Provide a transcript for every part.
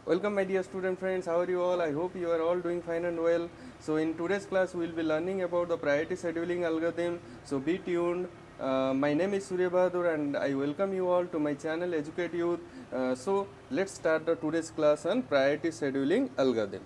Welcome my dear student friends, how are you all? I hope you are all doing fine and well. So in today's class we will be learning about the priority scheduling algorithm. So be tuned. My name is Surya Bahadur and I welcome you all to my channel Educate Youth. So let's start the today's class on priority scheduling algorithm.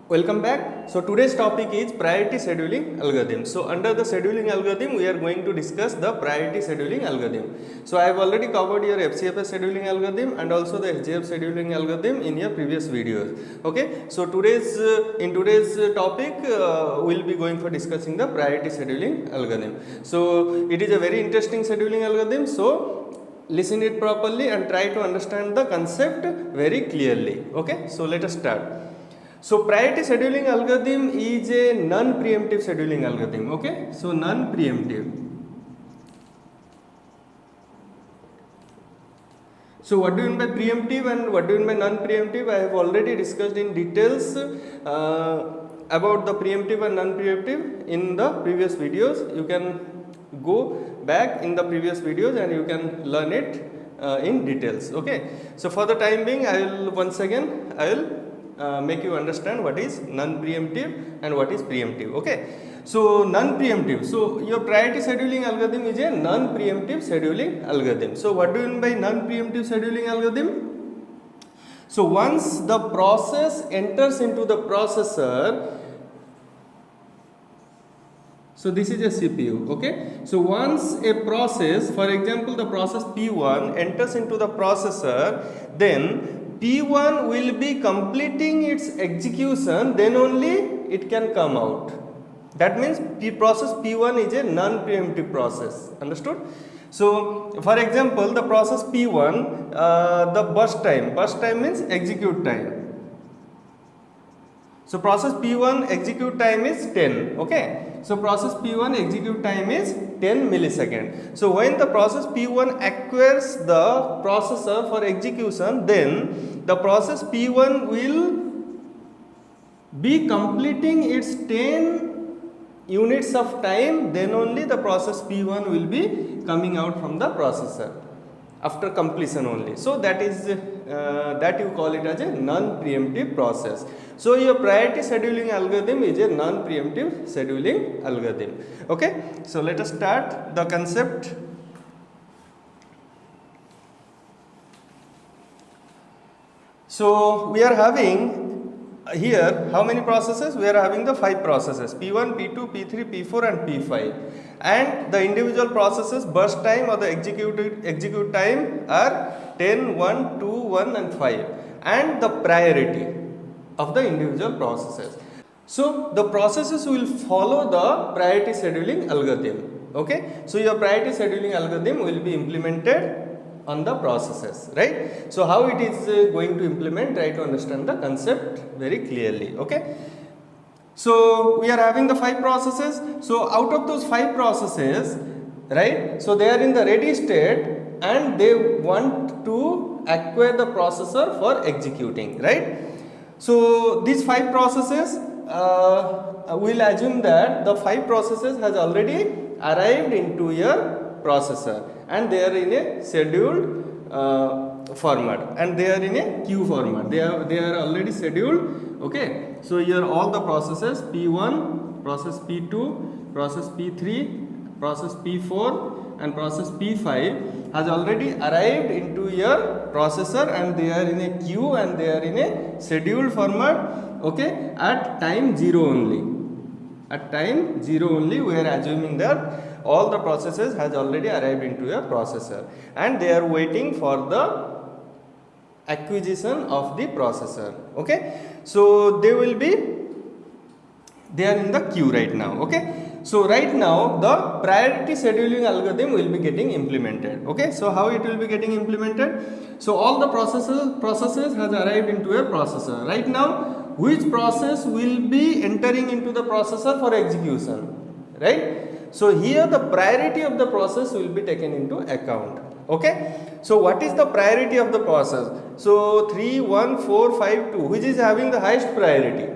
Welcome back. So today's topic is priority scheduling algorithm. So under the scheduling algorithm we are going to discuss the priority scheduling algorithm. So I have already covered your FCFS scheduling algorithm and also the SGF scheduling algorithm in your previous videos. Okay. So in today's topic we will be going for discussing the priority scheduling algorithm. So it is a very interesting scheduling algorithm. So listen it properly and try to understand the concept very clearly. Okay. So let us start. So priority scheduling algorithm is a non-preemptive scheduling algorithm. Okay, so non-preemptive. So what do you mean by preemptive and what do you mean by non-preemptive? I have already discussed in details about the preemptive and non-preemptive in the previous videos. You can go back in the previous videos and you can learn it in details. Okay. So for the time being, I will make you understand what is non-preemptive and what is preemptive. Okay. So non-preemptive. So your priority scheduling algorithm is a non-preemptive scheduling algorithm. So what do you mean by non-preemptive scheduling algorithm? So once the process enters into the processor, so this is a CPU, okay. So once a process, for example the process P1 enters into the processor, then P1 will be completing its execution, then only it can come out. That means process P1 is a non-preemptive process, understood? So for example the process P1, the burst time means execute time. So process P1 execute time is 10, okay. So process P1 execute time is 10 millisecond. So when the process P1 acquires the processor for execution, then the process P1 will be completing its 10 units of time, then only the process P1 will be coming out from the processor after completion only. So that is that you call it as a non-preemptive process. So your priority scheduling algorithm is a non-preemptive scheduling algorithm. Okay. So let us start the concept. So we are having here how many processes? We are having the 5 processes P1, P2, P3, P4 and P5, and the individual processes burst time or the execute time are 10, 1, 2, 1 and 5, and the priority of the individual processes. So the processes will follow the priority scheduling algorithm. Okay. So your priority scheduling algorithm will be implemented on the processes, right? So how it is going to implement, try to understand the concept very clearly. Okay. So we are having the 5 processes. So out of those 5 processes, right, so they are in the ready state and they want to acquire the processor for executing, right? So these 5 processes, we'll assume that the 5 processes has already arrived into your processor and they are in a scheduled format and they are in a queue format. They are already scheduled. Okay. So here all the processes P1, process P2, process P3, process P4 and process P5 has already arrived into your processor and they are in a queue and they are in a scheduled format. Okay. At time 0 only. At time 0 only we are assuming that all the processes has already arrived into your processor and they are waiting for the acquisition of the processor. Okay. So they are in the queue right now. Okay. So right now the priority scheduling algorithm will be getting implemented. Okay. So how it will be getting implemented? So all the processes has arrived into a processor. Right now which process will be entering into the processor for execution, right? So here the priority of the process will be taken into account. Okay. So what is the priority of the process? So 3, 1, 4, 5, 2, which is having the highest priority?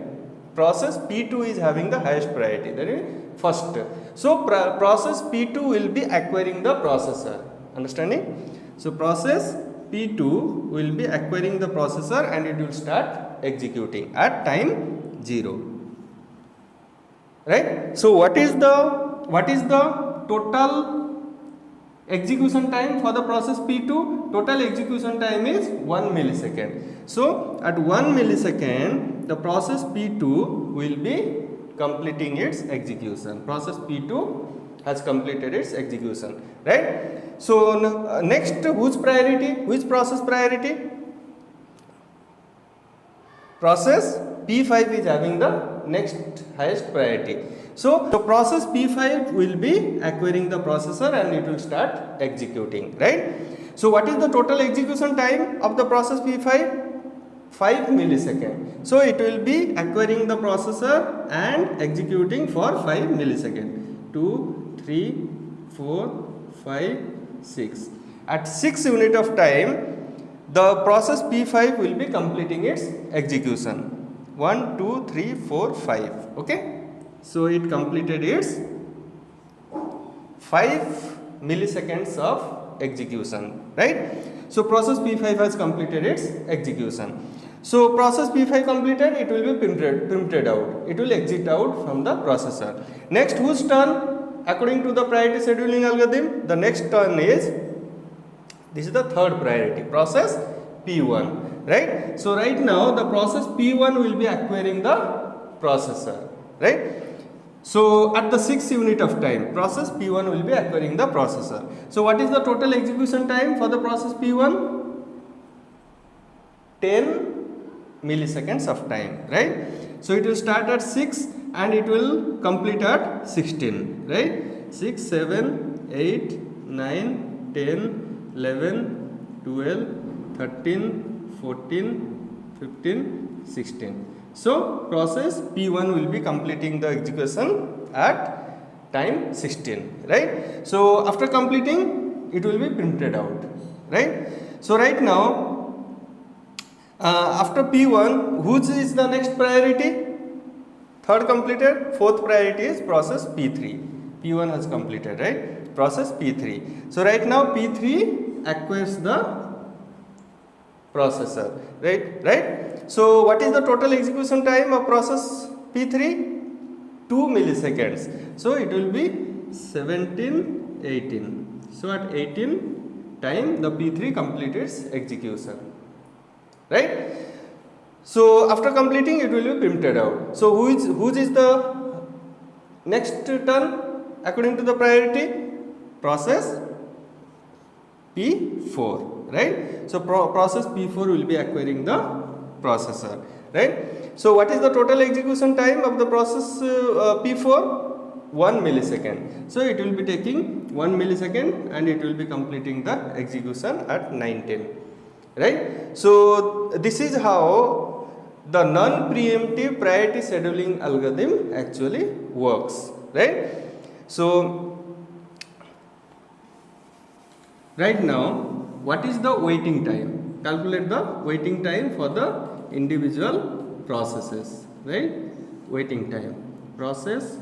Process P2 is having the highest priority, that is first. So process P2 will be acquiring the processor. Understanding? So process P2 will be acquiring the processor and it will start executing at time 0. Right? So what is the total execution time for the process P2? Total execution time is 1 millisecond. So at 1 millisecond the process P2 will be completing its execution. Process P2 has completed its execution, right? So next, whose priority? Which process priority? Process P5 is having the next highest priority. So the process P5 will be acquiring the processor and it will start executing, right? So what is the total execution time of the process P5? 5 millisecond. So it will be acquiring the processor and executing for 5 millisecond. 2, 3, 4, 5, 6. At 6 unit of time, the process P5 will be completing its execution. 1, 2, 3, 4, 5. Okay. So it completed its 5 milliseconds of execution, right? So process P5 has completed its execution. So process P5 completed, it will be printed out. It will exit out from the processor. Next, whose turn? According to the priority scheduling algorithm, the next turn is, this is the third priority, process P1, right? So right now the process P1 will be acquiring the processor, right? So at the 6th unit of time, process P1 will be acquiring the processor. So what is the total execution time for the process P1? 10 milliseconds of time, right? So it will start at 6 and it will complete at 16, right? 6, 7, 8, 9, 10, 11, 12, 13, 14, 15, 16. So process P1 will be completing the execution at time 16, right? So after completing, it will be printed out, right? So right now, after P1, which is the next priority? Third completed. Fourth priority is process P3. P1 has completed, right? Process P3. So right now P3 acquires the processor, right? So what is the total execution time of process P3? 2 milliseconds. So it will be 17, 18. So at 18 time the P3 completes execution, right? So after completing, it will be printed out. So who is the next turn according to the priority? Process P4, right? So process P4 will be acquiring the processor, right? So what is the total execution time of the process P4? 1 millisecond. So it will be taking 1 millisecond and it will be completing the execution at 19, right? So this is how the non-preemptive priority scheduling algorithm actually works, right? So right now, what is the waiting time? Calculate the waiting time for the individual processes, right? Waiting time, process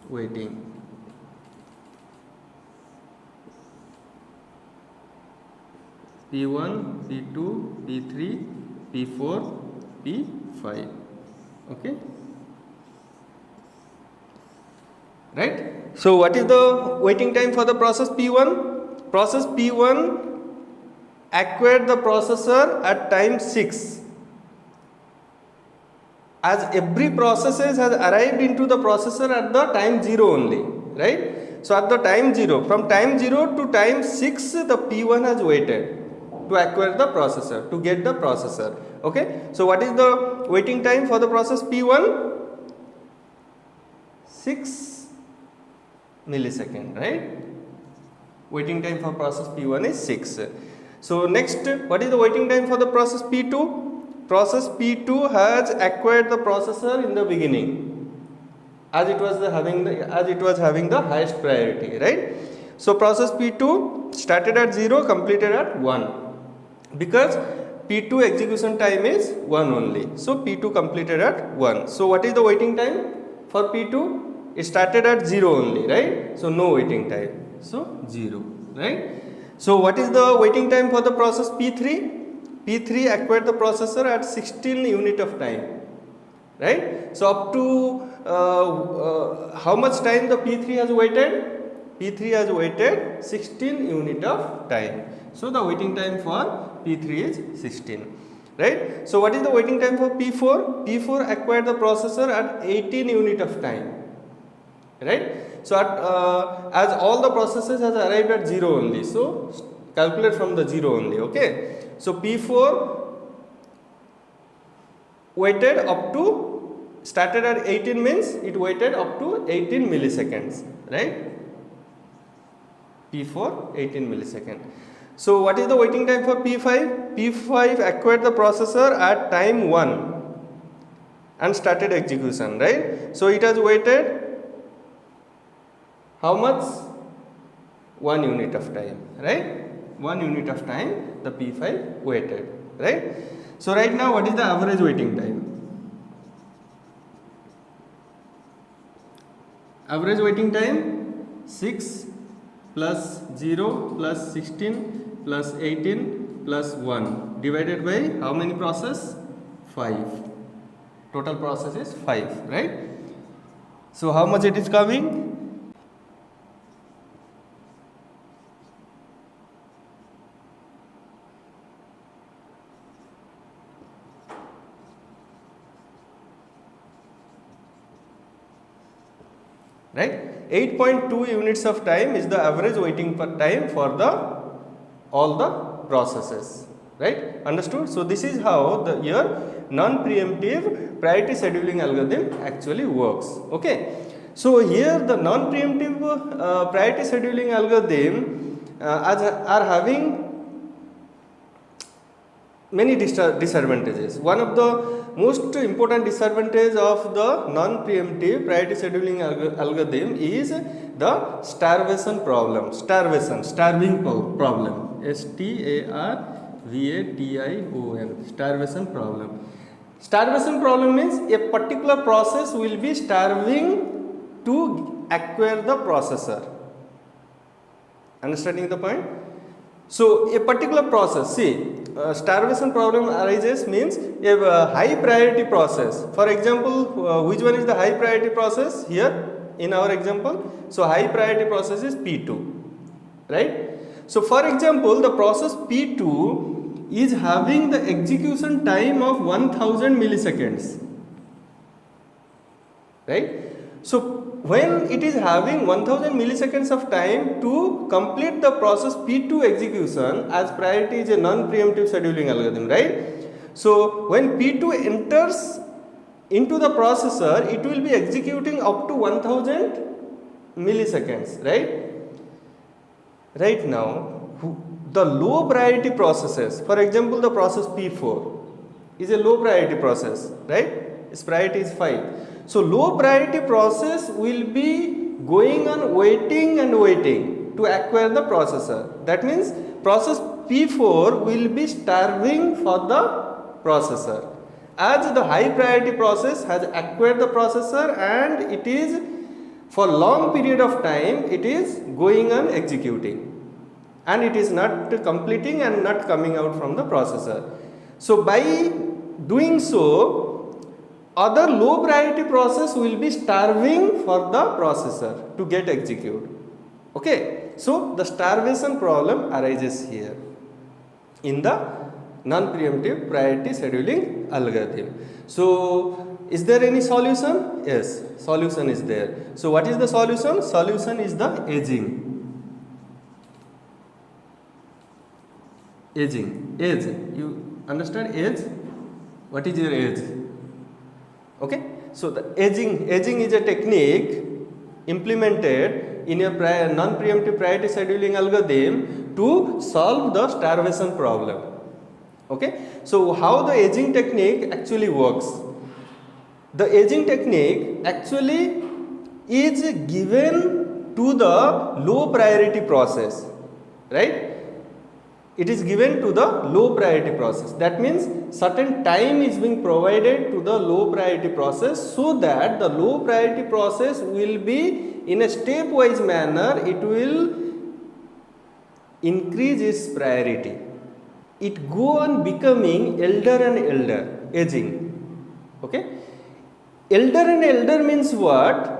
waiting. P1, P2, P3, P4, P5, okay, right? So what is the waiting time for the process P1? Process P1 acquired the processor at time 6. As every process has arrived into the processor at the time 0 only, right? So at the time 0, from time 0 to time 6, the P1 has waited to acquire the processor, to get the processor, okay? So what is the waiting time for the process P1? 6 millisecond, right? Waiting time for process P1 is 6. So next, what is the waiting time for the process P2? Process P2 has acquired the processor in the beginning, as it was having the highest priority, right? So process P2 started at 0, completed at 1, because P2 execution time is 1 only. So P2 completed at 1. So what is the waiting time for P2? It started at 0 only, right? So no waiting time. So 0, right? So what is the waiting time for the process P3? P3 acquired the processor at 16 unit of time, right? So up to how much time the P3 has waited? P3 has waited 16 unit of time. So the waiting time for P3 is 16, right? So what is the waiting time for P4? P4 acquired the processor at 18 unit of time, right? So as all the processes has arrived at 0 only, so calculate from the 0 only, okay? So P4 waited up to, started at 18 means it waited up to 18 milliseconds, right? P4 18 milliseconds. So what is the waiting time for P5? P5 acquired the processor at time 1 and started execution, right? So it has waited how much? 1 unit of time, right? 1 unit of time the P5 waited, right? So right now what is the average waiting time? Average waiting time 6 plus 0 plus 16 plus 18 plus 1 divided by how many process? 5. Total process is 5, right? So how much it is coming? Right? 8.2 units of time is the average waiting time for all the processes, right? Understood? So this is how the non-preemptive priority scheduling algorithm actually works, okay? So here the non-preemptive priority scheduling algorithm are having many disadvantages. One of the most important disadvantage of the non-preemptive priority scheduling algorithm is the starvation problem. Starving problem. STARVATION. Starvation problem. Starvation problem means a particular process will be starving to acquire the processor. Understanding the point? So a particular process, see, starvation problem arises means a high priority process. For example, which one is the high priority process here in our example? So high priority process is P2, right? So for example, the process P2 is having the execution time of 1000 milliseconds, right? So when it is having 1000 milliseconds of time to complete the process P2 execution, as priority is a non-preemptive scheduling algorithm, right? So when P2 enters into the processor, it will be executing up to 1000 milliseconds, right? Right now, the low priority processes, for example, the process P4 is a low priority process, right? Its priority is 5. So low priority process will be going on waiting and waiting to acquire the processor. That means process P4 will be starving for the processor. As the high priority process has acquired the processor and it is for long period of time it is going on executing and it is not completing and not coming out from the processor. So by doing so, other low priority process will be starving for the processor to get execute. Okay, so the starvation problem arises here in the non-preemptive priority scheduling algorithm. So is there any solution? Yes, solution is there. So what is the solution? Solution is the aging. Age. You understand age? What is your age? Okay, so the aging is a technique implemented in a non-preemptive priority scheduling algorithm to solve the starvation problem. Okay, so how the aging technique actually works? The aging technique actually is given to the low priority process, right? It is given to the low priority process. That means certain time is being provided to the low priority process, so that the low priority process will be in a stepwise manner, it will increase its priority. It go on becoming elder and elder, aging. Okay? Elder and elder means what?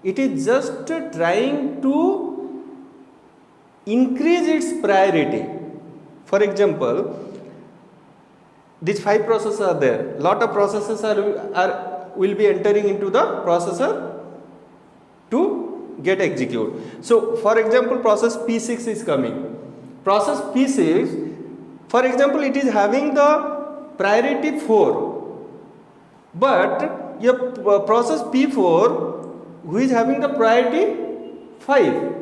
It is just trying to increase its priority. For example, these 5 processes are there. Lot of processes will be entering into the processor to get execute. So, for example, process P6 is coming. Process P6, for example, it is having the priority 4, but your process P4 who is having the priority 5.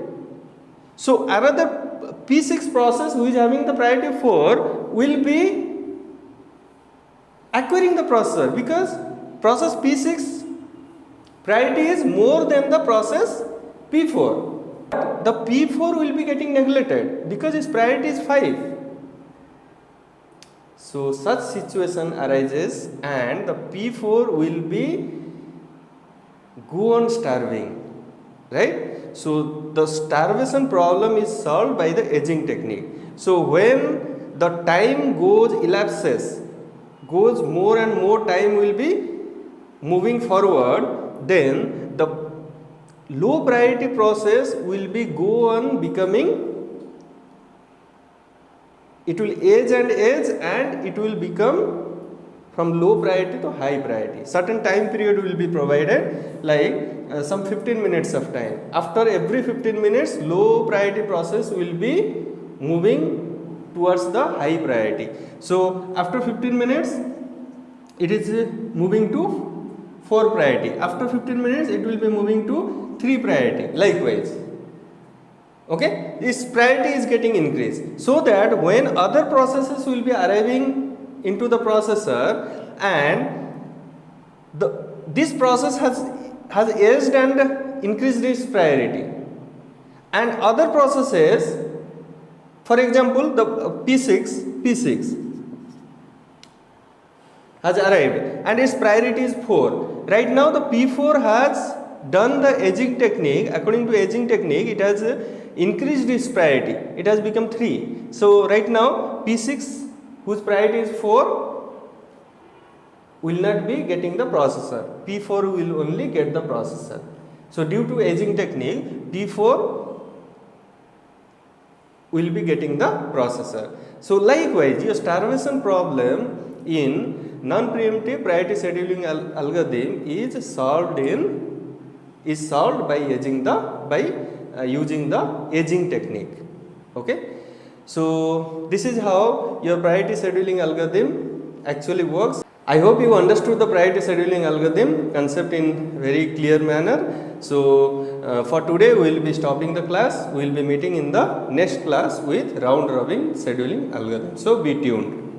So, another P6 process who is having the priority 4 will be acquiring the processor, because process P6 priority is more than the process P4. The P4 will be getting neglected because its priority is 5. So, such situation arises and the P4 will be go on starving, right? So, the starvation problem is solved by the aging technique. So, when the time elapses, goes more and more time will be moving forward, then the low priority process will be go on becoming, it will age and it will become from low priority to high priority. Certain time period will be provided, like some 15 minutes of time. After every 15 minutes, low priority process will be moving towards the high priority. So, after 15 minutes, it is moving to 4 priority. After 15 minutes, it will be moving to 3 priority. Likewise. Okay, this priority is getting increased, so that when other processes will be arriving into the processor and this process has aged and increased its priority, and other processes, for example, the P6 has arrived and its priority is 4. Right now the P4 has done the aging technique. According to aging technique, it has increased its priority, it has become 3. So, right now P6 whose priority is 4 will not be getting the processor, P4 will only get the processor. So, due to aging technique, P4 will be getting the processor. So, likewise, your starvation problem in non-preemptive priority scheduling algorithm is solved by using the aging technique. Okay. So, this is how your priority scheduling algorithm actually works. I hope you understood the priority scheduling algorithm concept in very clear manner. So, for today we will be stopping the class. We will be meeting in the next class with round robin scheduling algorithm. So, be tuned.